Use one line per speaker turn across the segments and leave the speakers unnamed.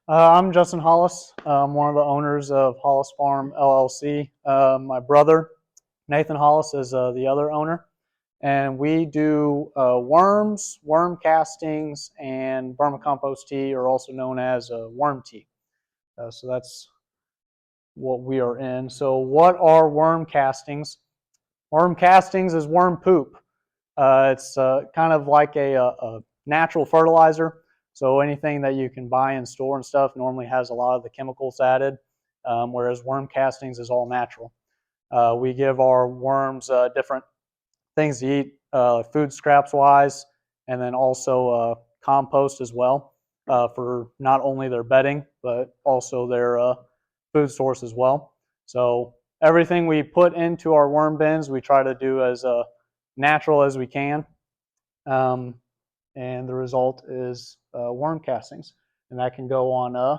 I'm Justin Hollis. I'm one of the owners of Hollis Farm LLC. My brother, Nathan Hollis, is the other owner. And we do worms, worm castings, and vermicompost tea, or also known as worm tea. So that's what we are in. So, what are worm castings? Worm castings is worm poop. It's kind of like a natural fertilizer. So anything that you can buy and store and stuff normally has a lot of the chemicals added, whereas worm castings is all natural. We give our worms different things to eat, food scraps wise, and then also compost as well for not only their bedding but also their food source as well. So everything we put into our worm bins, we try to do as natural as we can, um, and the result is worm castings, and that can go on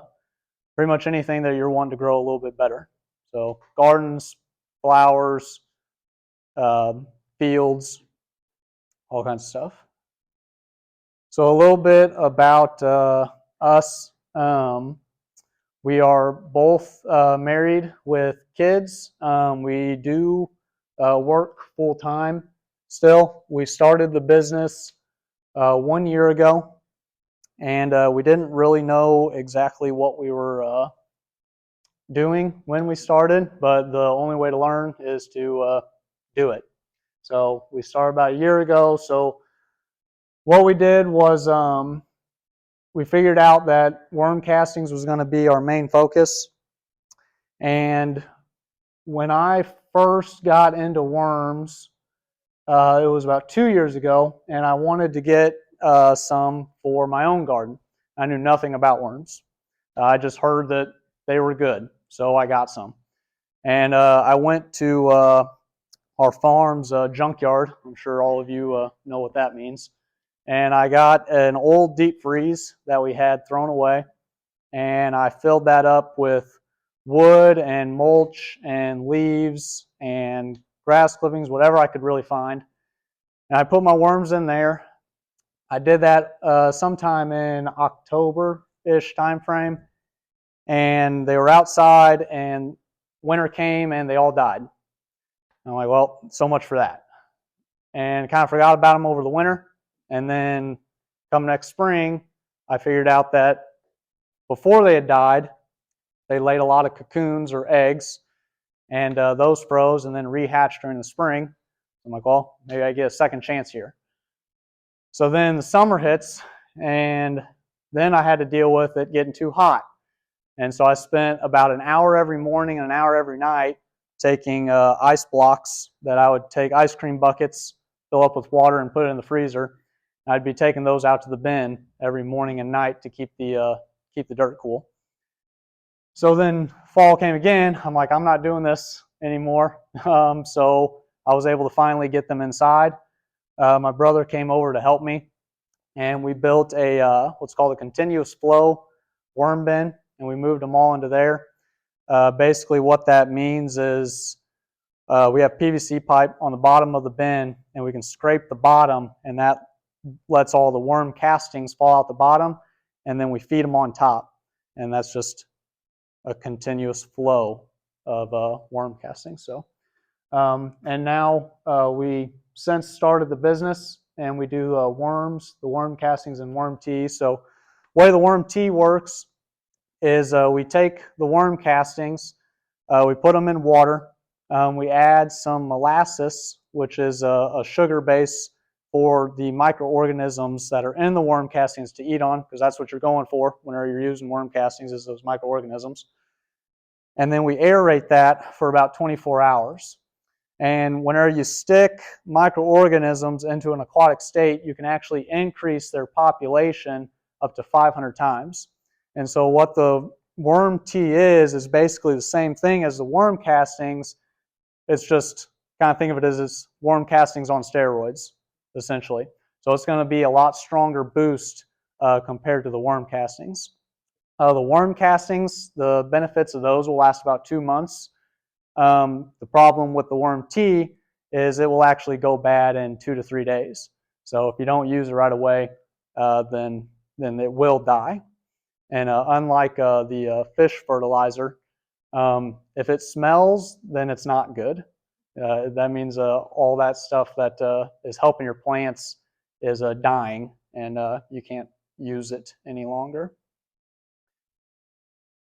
pretty much anything that you're wanting to grow a little bit better. So gardens, flowers, uh, fields, all kinds of stuff. So a little bit about us. We are both married with kids. We do work full time still. We started the business 1 year ago, and we didn't really know exactly what we were doing when we started, but the only way to learn is to do it. So we started about a year ago. So what we did was we figured out that worm castings was going to be our main focus. And when I first got into worms, it was about 2 years ago, and I wanted to get some for my own garden. I knew nothing about worms. I just heard that they were good, so I got some. And I went to our farm's junkyard. I'm sure all of you know what that means. And I got an old deep freeze that we had thrown away, and I filled that up with wood and mulch and leaves and grass clippings, whatever I could really find. And I put my worms in there. I did that sometime in October-ish time frame, and they were outside, and winter came, and they all died. And I'm like, well, so much for that. And kind of forgot about them over the winter. And then come next spring, I figured out that before they had died, they laid a lot of cocoons or eggs, and those froze and then rehatched during the spring. I'm like, well, maybe I get a second chance here. So then the summer hits, and then I had to deal with it getting too hot. And so I spent about an hour every morning and an hour every night taking ice blocks that I would take ice cream buckets, fill up with water, and put it in the freezer. And I'd be taking those out to the bin every morning and night to keep the dirt cool. So then fall came again. I'm like, I'm not doing this anymore. So I was able to finally get them inside. My brother came over to help me, and we built a what's called a continuous flow worm bin, and we moved them all into there. Basically, what that means is we have PVC pipe on the bottom of the bin, and we can scrape the bottom, and that lets all the worm castings fall out the bottom, and then we feed them on top, and that's just a continuous flow of worm castings. So, and now we since started the business, and we do worms, the worm castings, and worm tea. So, the way the worm tea works is we take the worm castings, we put them in water, we add some molasses, which is a sugar base for the microorganisms that are in the worm castings to eat on, because that's what you're going for whenever you're using worm castings, is those microorganisms. And then we aerate that for about 24 hours. And whenever you stick microorganisms into an aquatic state, you can actually increase their population up to 500 times. And so what the worm tea is basically the same thing as the worm castings. It's just kind of think of it as worm castings on steroids, essentially. So it's going to be a lot stronger boost compared to the worm castings. The worm castings, the benefits of those will last about 2 months. The problem with the worm tea is it will actually go bad in 2 to 3 days. So if you don't use it right away, then it will die. And unlike the fish fertilizer, if it smells, then it's not good. That means all that stuff that is helping your plants is dying, and you can't use it any longer.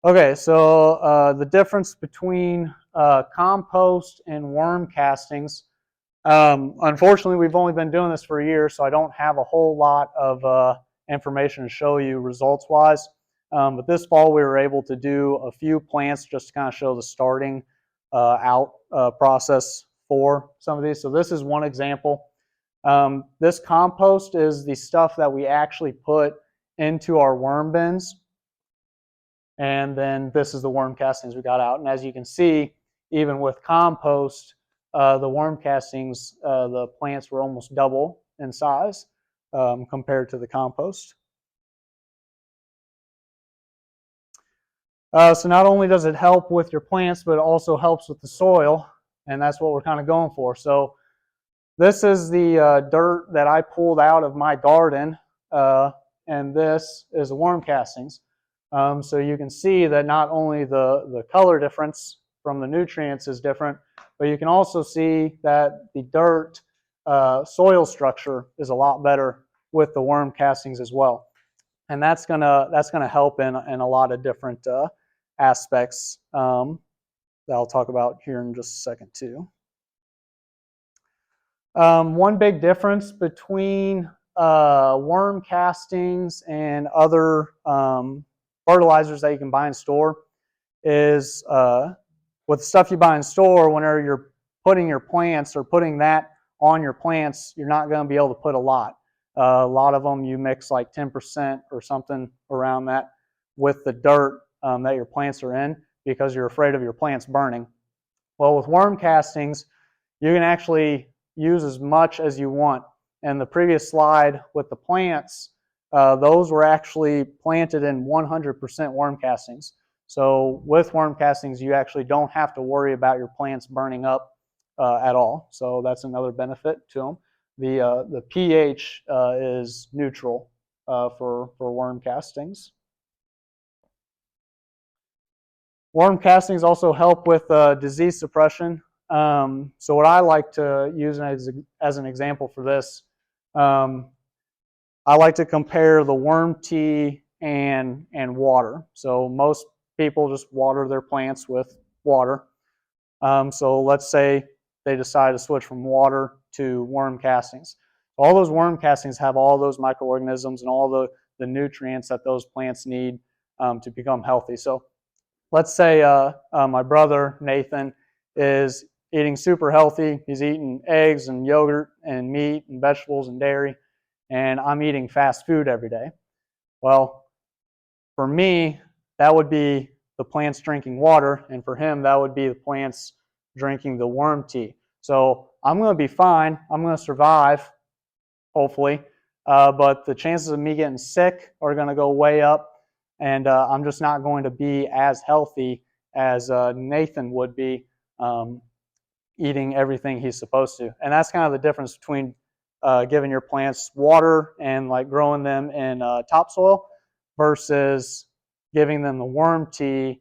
Okay, so the difference between compost and worm castings. Unfortunately, we've only been doing this for a year, so I don't have a whole lot of information to show you results-wise. But this fall, we were able to do a few plants just to kind of show the starting out process for some of these. So this is one example. This compost is the stuff that we actually put into our worm bins. And then this is the worm castings we got out. And as you can see, even with compost, the worm castings, the plants were almost double in size compared to the compost. So not only does it help with your plants, but it also helps with the soil, and that's what we're kind of going for. So this is the dirt that I pulled out of my garden, and this is the worm castings. So you can see that not only the color difference from the nutrients is different, but you can also see that the dirt soil structure is a lot better with the worm castings as well. And that's gonna help in a lot of different aspects that I'll talk about here in just a second too. One big difference between worm castings and other fertilizers that you can buy in store is with stuff you buy in store, whenever you're putting your plants or putting that on your plants, you're not going to be able to put a lot. A lot of them you mix like 10% or something around that with the dirt that your plants are in because you're afraid of your plants burning. Well, with worm castings, you can actually use as much as you want. And the previous slide with the plants, those were actually planted in 100% worm castings. So with worm castings, you actually don't have to worry about your plants burning up at all. So that's another benefit to them. The pH is neutral for worm castings. Worm castings also help with disease suppression. So what I like to use as an example for this, I like to compare the worm tea and water. So most people just water their plants with water. So let's say they decide to switch from water to worm castings. All those worm castings have all those microorganisms and all the nutrients that those plants need to become healthy. So let's say my brother Nathan is eating super healthy. He's eating eggs and yogurt and meat and vegetables and dairy, and I'm eating fast food every day. Well, for me, that would be the plants drinking water, and for him, that would be the plants drinking the worm tea. So I'm going to be fine. I'm going to survive, hopefully, but the chances of me getting sick are going to go way up, and I'm just not going to be as healthy as Nathan would be eating everything he's supposed to. And that's kind of the difference between giving your plants water and like growing them in topsoil versus giving them the worm tea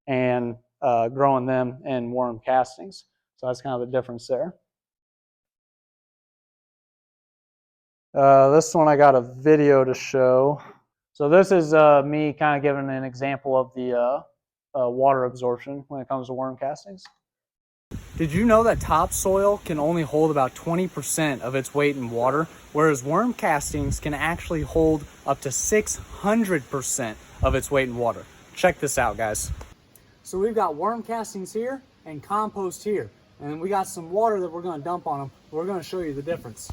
and growing them in worm castings. So that's kind of the difference there. This one I got a video to show. So this is me kind of giving an example of the water absorption when it comes to worm castings. Did you know that topsoil can only hold about 20% of its weight in water, whereas worm castings can actually hold up to 600% of its weight in water? Check this out, guys. So we've got worm castings here and compost here, and we got some water that we're going to dump on them. We're going to show you the difference.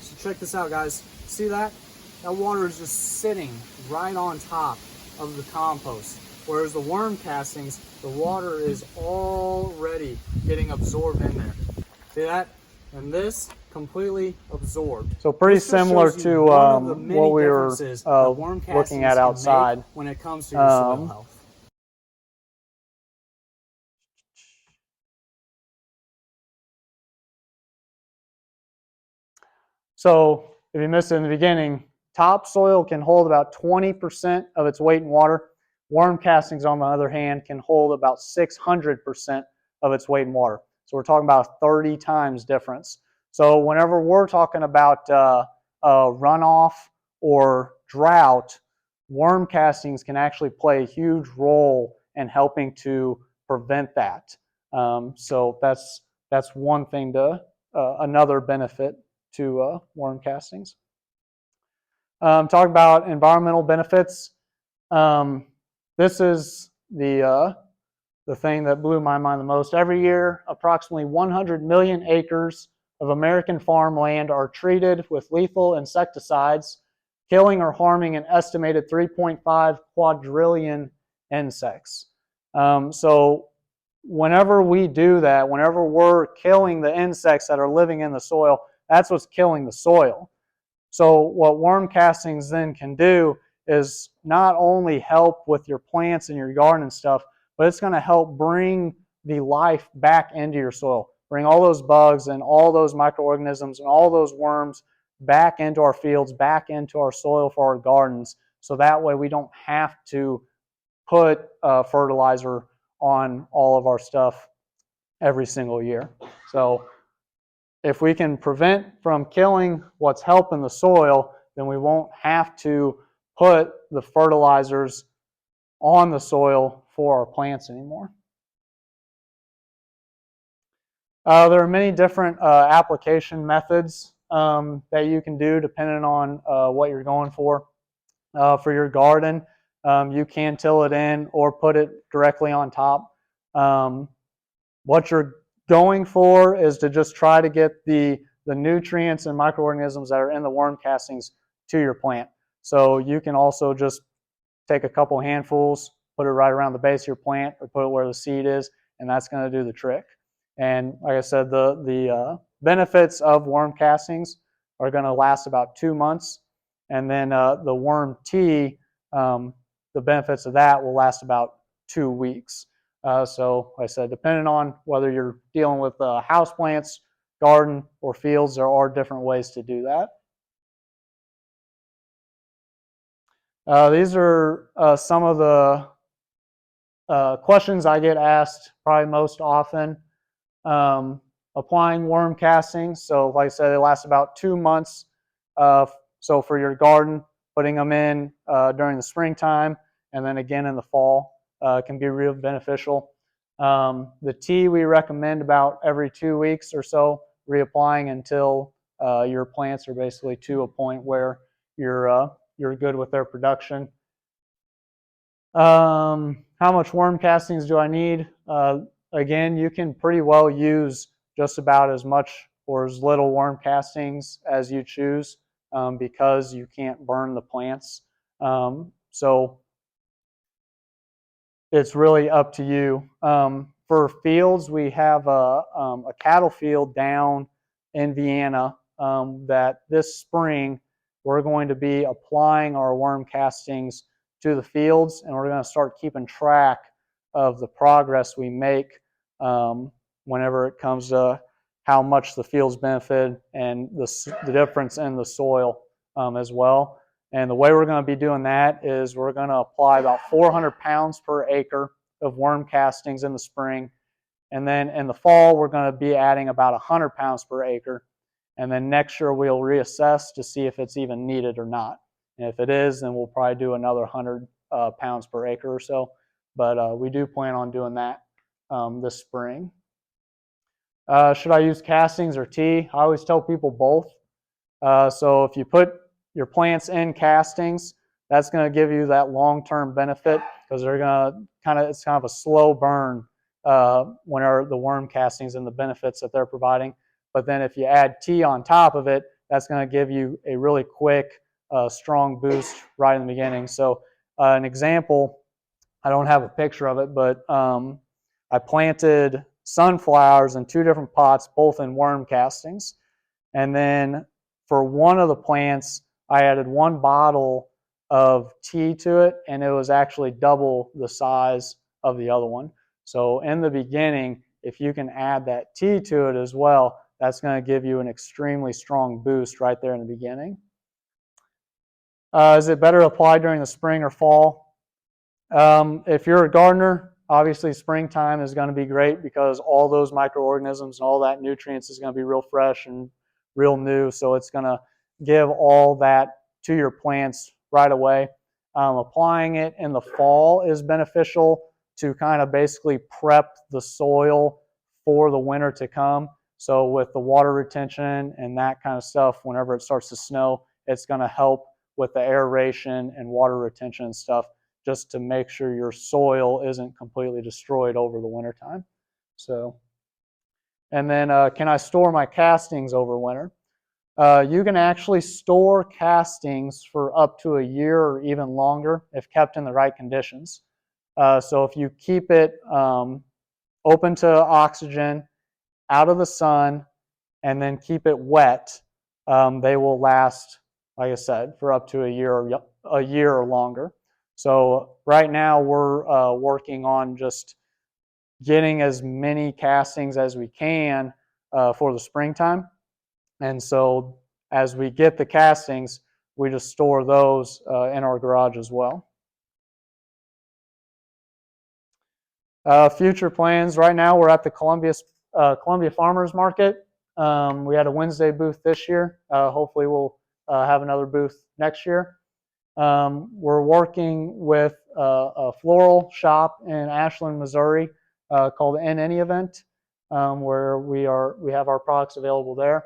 So check this out, guys. See that? That water is just sitting right on top of the compost. Whereas the worm castings, the water is already getting absorbed in there. See that? And this completely absorbed. So pretty similar to what we were looking at outside when it comes to your soil health. So if you missed it in the beginning, topsoil can hold about 20% of its weight in water. Worm castings, on the other hand, can hold about 600% of its weight in water. So we're talking about a 30 times difference. So whenever we're talking about runoff or drought, worm castings can actually play a huge role in helping to prevent that. So that's one thing to another benefit to worm castings. Talk about environmental benefits. This is the thing that blew my mind the most. Every year, approximately 100 million acres of American farmland are treated with lethal insecticides, killing or harming an estimated 3.5 quadrillion insects. So whenever we do that, whenever we're killing the insects that are living in the soil, that's what's killing the soil. So what worm castings then can do is not only help with your plants and your garden and stuff, but it's going to help bring the life back into your soil. Bring all those bugs and all those microorganisms and all those worms back into our fields, back into our soil for our gardens. So that way we don't have to put fertilizer on all of our stuff every single year. So if we can prevent from killing what's helping the soil, then we won't have to put the fertilizers on the soil for our plants anymore. There are many different application methods that you can do depending on what you're going for. For your garden, you can till it in or put it directly on top. What you're going for is to just try to get the nutrients and microorganisms that are in the worm castings to your plant. So you can also just take a couple handfuls, put it right around the base of your plant or put it where the seed is, and that's going to do the trick. And like I said, the benefits of worm castings are going to last about 2 months. And then the worm tea, the benefits of that will last about 2 weeks. So like I said, depending on whether you're dealing with houseplants, garden, or fields, there are different ways to do that. These are some of the questions I get asked probably most often. Applying worm castings. So like I said, they last about 2 months. So for your garden, putting them in during the springtime and then again in the fall can be real beneficial. The tea we recommend about every 2 weeks or so, reapplying until your plants are basically to a point where you're good with their production. How much worm castings do I need? Again, you can pretty well use just about as much or as little worm castings as you choose because you can't burn the plants. So it's really up to you. For fields, we have a cattle field down in Vienna that this spring we're going to be applying our worm castings to the fields, and we're going to start keeping track of the progress we make whenever it comes to how much the fields benefit and the difference in the soil as well. And the way we're going to be doing that is we're going to apply about 400 pounds per acre of worm castings in the spring. And then in the fall, we're going to be adding about 100 pounds per acre. And then next year, we'll reassess to see if it's even needed or not. And if it is, then we'll probably do another 100 pounds per acre or so. But we do plan on doing that this spring. Should I use castings or tea? I always tell people both. So if you put your plants in castings, that's going to give you that long-term benefit because they're going to it's kind of a slow burn whenever the worm castings and the benefits that they're providing. But then if you add tea on top of it, that's going to give you a really quick, strong boost right in the beginning. So an example, I don't have a picture of it, but I planted sunflowers in 2 different pots, both in worm castings. And then for one of the plants, I added 1 bottle of tea to it, and it was actually double the size of the other one. So in the beginning, if you can add that tea to it as well, that's going to give you an extremely strong boost right there in the beginning. Is it better to apply during the spring or fall? If you're a gardener, obviously springtime is going to be great because all those microorganisms and all that nutrients is going to be real fresh and real new. So it's going to give all that to your plants right away. Applying it in the fall is beneficial to kind of basically prep the soil for the winter to come. So with the water retention and that kind of stuff, whenever it starts to snow, it's going to help with the aeration and water retention and stuff, just to make sure your soil isn't completely destroyed over the winter time. So, and then can I store my castings over winter? You can actually store castings for up to a year or even longer if kept in the right conditions. So if you keep it open to oxygen, out of the sun, and then keep it wet, they will last, like I said, for up to a year or longer. So right now we're working on just getting as many castings as we can for the springtime. And so as we get the castings, we just store those in our garage as well. Future plans. Right now we're at the Columbia Farmers Market. We had a Wednesday booth this year. Hopefully we'll have another booth next year. We're working with a floral shop in Ashland, Missouri, called In Any Event, where we have our products available there.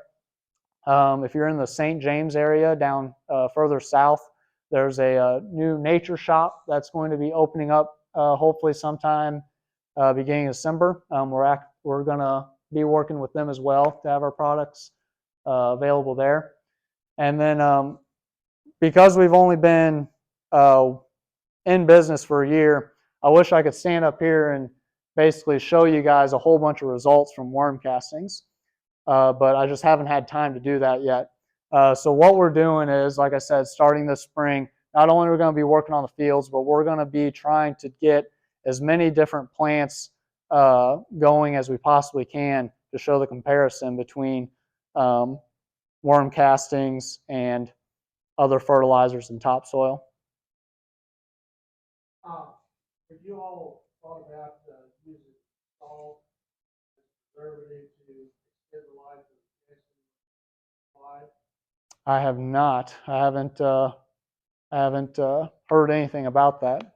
If you're in the St. James area down further south, there's a new nature shop that's going to be opening up hopefully sometime beginning of December. We're going to be working with them as well to have our products available there. And then because we've only been in business for a year, I wish I could stand up here and basically show you guys a whole bunch of results from worm castings, but I just haven't had time to do that yet. So what we're doing is, like I said, starting this spring, not only are we going to be working on the fields, but we're going to be trying to get as many different plants going as we possibly can to show the comparison between worm castings and other fertilizers and topsoil. Have you all thought about using salt as preservative to extend the life of the casting? I have not. I haven't heard anything about that.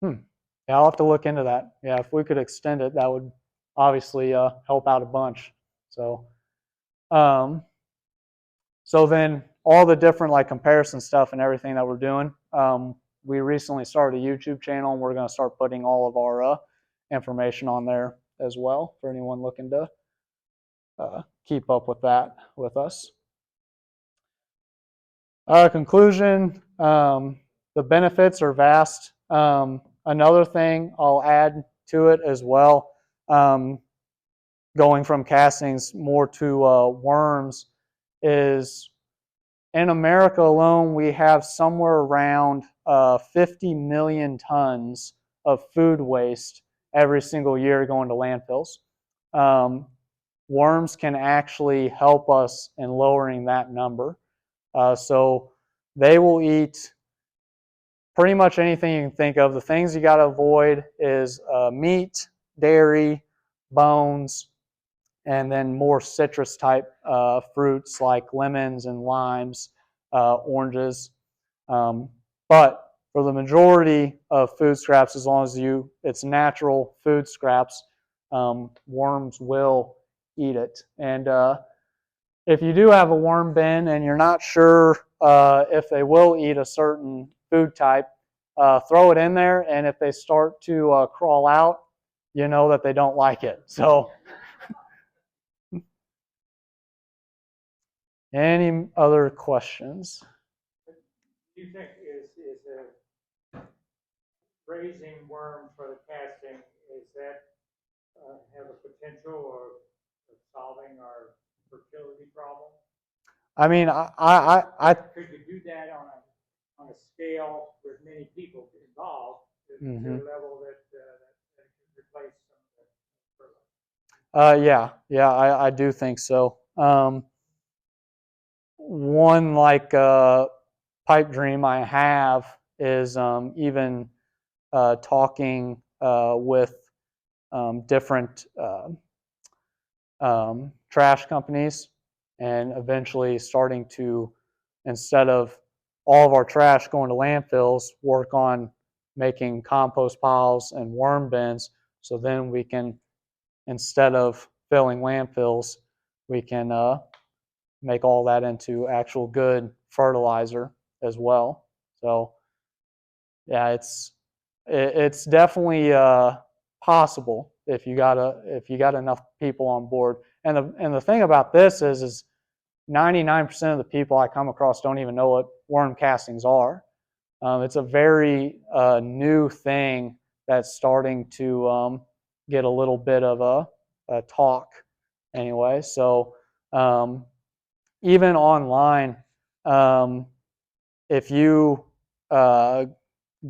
Yeah, I'll have to look into that. Yeah, if we could extend it, that would obviously help out a bunch. So, so then all the different like comparison stuff and everything that we're doing, we recently started a YouTube channel, and we're going to start putting all of our information on there as well for anyone looking to keep up with that with us. Conclusion, the benefits are vast. Another thing I'll add to it as well, going from castings more to worms, is in America alone, we have somewhere around 50 million tons of food waste every single year going to landfills. Worms can actually help us in lowering that number. So they will eat pretty much anything you can think of. The things you got to avoid is meat, dairy, bones, and then more citrus type fruits like lemons and limes, oranges. But for the majority of food scraps, as long as it's natural food scraps, worms will eat it. And if you do have a worm bin and you're not sure if they will eat a certain food type, throw it in there, and if they start to crawl out, you know that they don't like it. So any other questions?
Do you think is raising worms for the casting, is that have a potential of solving our fertility problem?
I mean,
could you do that on a scale with many people involved to a level that could replace some of the fertilizer?
Yeah, I do think so. One like pipe dream I have is even talking with different trash companies and eventually starting to, instead of all of our trash going to landfills, work on making compost piles and worm bins. So then we can, instead of filling landfills, we can make all that into actual good fertilizer as well. So yeah, it's definitely possible if you got enough people on board. And the thing about this is 99% of the people I come across don't even know what worm castings are. It's a very new thing that's starting to get a little bit of a talk anyway. So um, even online, um, if you uh,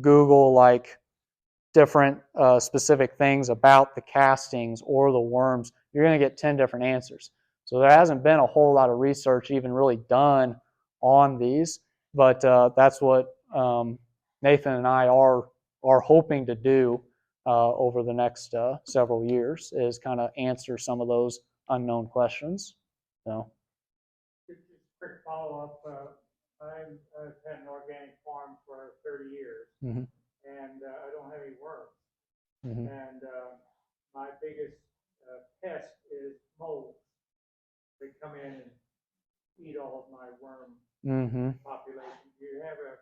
Google like different specific things about the castings or the worms, you're going to get 10 different answers. So there hasn't been a whole lot of research even really done on these, but that's what Nathan and I are hoping to do over the next several years is kind of answer some of those unknown questions. So.
Just a quick follow-up. I've had an organic farm for 30 years,
Mm-hmm.
and I don't have any worms.
Mm-hmm.
And my biggest pest is moles. They come in and eat all of my worm
Mm-hmm.
population. Do you have a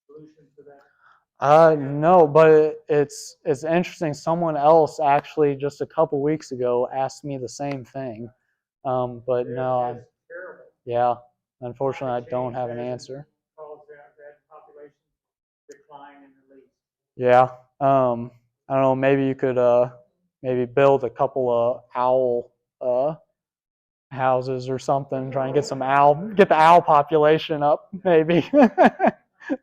solution to that?
No, but it's interesting. Someone else actually just a couple weeks ago asked me the same thing. But no,
That's terrible.
yeah, unfortunately, I
Climate
don't
change
have an
hasn't
answer.
caused that population decline in the least.
Yeah, I don't know. Maybe you could maybe build a couple of owl houses or something. Try and get some owl, get the owl population up, maybe.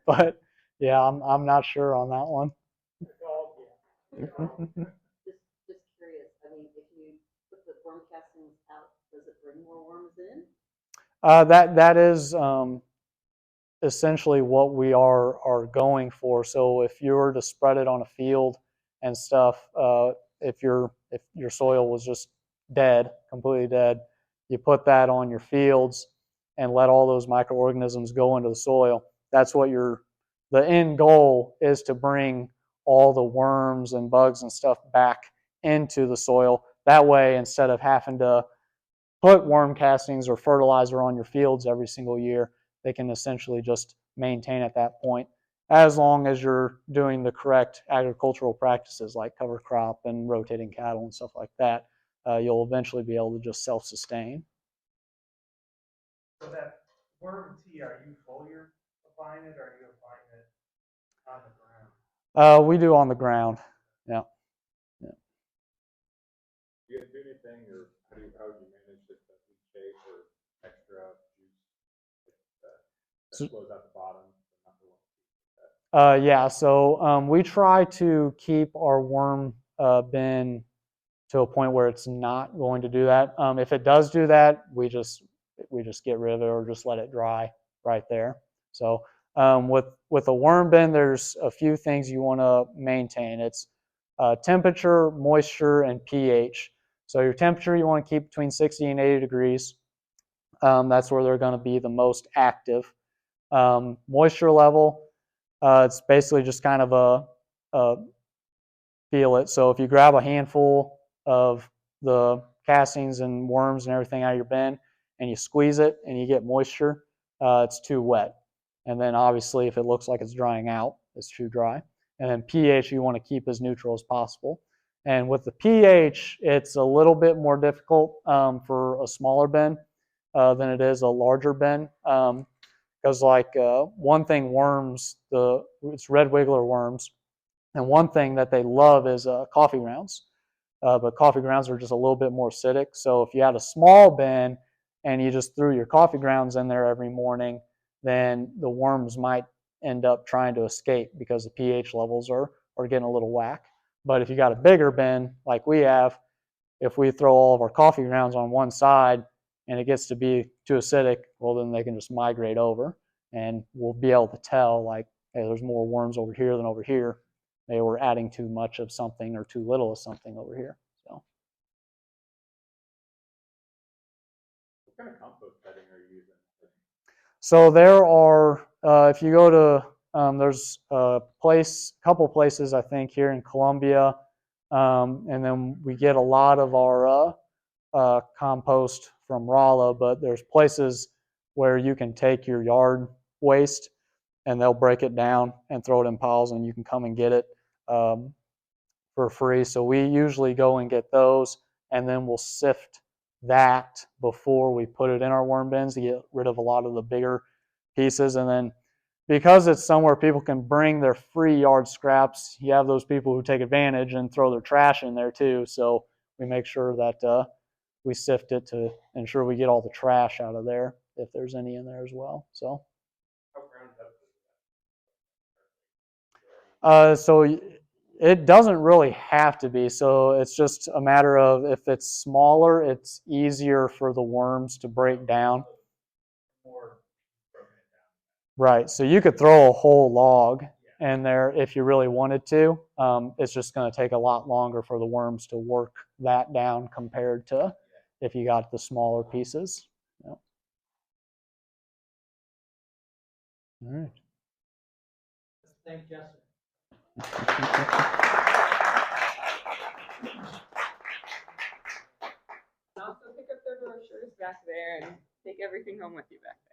But yeah, I'm not sure on that one.
A dog, yeah.
Just curious. I mean, if you put the worm castings out, does it bring more worms in?
That is essentially what we are going for. So if you were to spread it on a field and stuff, if your soil was just dead, completely dead, you put that on your fields and let all those microorganisms go into the soil. That's what the end goal is, to bring all the worms and bugs and stuff back into the soil. That way, instead of having to put worm castings or fertilizer on your fields every single year, they can essentially just maintain at that point, as long as you're doing the correct agricultural practices like cover crop and rotating cattle and stuff like that. You'll eventually be able to just self-sustain.
So that worm tea, are you foliar applying it, or are you applying it on the ground?
We do on the ground. Yeah. Yeah.
Do you do anything, or how would you manage it, that leachate or extra juice that flows out the bottom?
Yeah. So we try to keep our worm bin to a point where it's not going to do that. If it does do that, we just get rid of it or just let it dry right there. So with a worm bin, there's a few things you want to maintain. It's temperature, moisture, and pH. So your temperature you want to keep between 60 and 80 degrees. That's where they're going to be the most active. Moisture level, it's basically just kind of a feel it. So if you grab a handful of the castings and worms and everything out of your bin and you squeeze it and you get moisture, it's too wet. And then obviously if it looks like it's drying out, it's too dry. And then pH you want to keep as neutral as possible. And with the pH, it's a little bit more difficult for a smaller bin than it is a larger bin. Because one thing worms, it's red wiggler worms, and one thing that they love is coffee grounds. But coffee grounds are just a little bit more acidic. So if you had a small bin and you just threw your coffee grounds in there every morning, then the worms might end up trying to escape because the pH levels are getting a little whack. But if you got a bigger bin like we have, if we throw all of our coffee grounds on one side and it gets to be too acidic, well, then they can just migrate over, and we'll be able to tell, like, hey, there's more worms over here than over here. Maybe we're adding too much of something or too little of something over here. So.
What kind of compost bedding are you using?
So there are, if you go to, there's a couple places I think here in Columbia, and then we get a lot of our compost from Rolla, but there's places where you can take your yard waste and they'll break it down and throw it in piles, and you can come and get it for free. So we usually go and get those, and then we'll sift that before we put it in our worm bins to get rid of a lot of the bigger pieces. And then because it's somewhere people can bring their free yard scraps, you have those people who take advantage and throw their trash in there too. So we make sure that we sift it to ensure we get all the trash out of there if there's any in there as well. So. So it doesn't really have to be. So it's just a matter of if it's smaller, it's easier for the worms to break down. Right. So you could throw a whole log in there if you really wanted to. It's just going to take a lot longer for the worms to work that down compared to if you got the smaller pieces. Yep. All right.
Thank Jessica.
Also pick up their brochures back there and take everything home with you back there.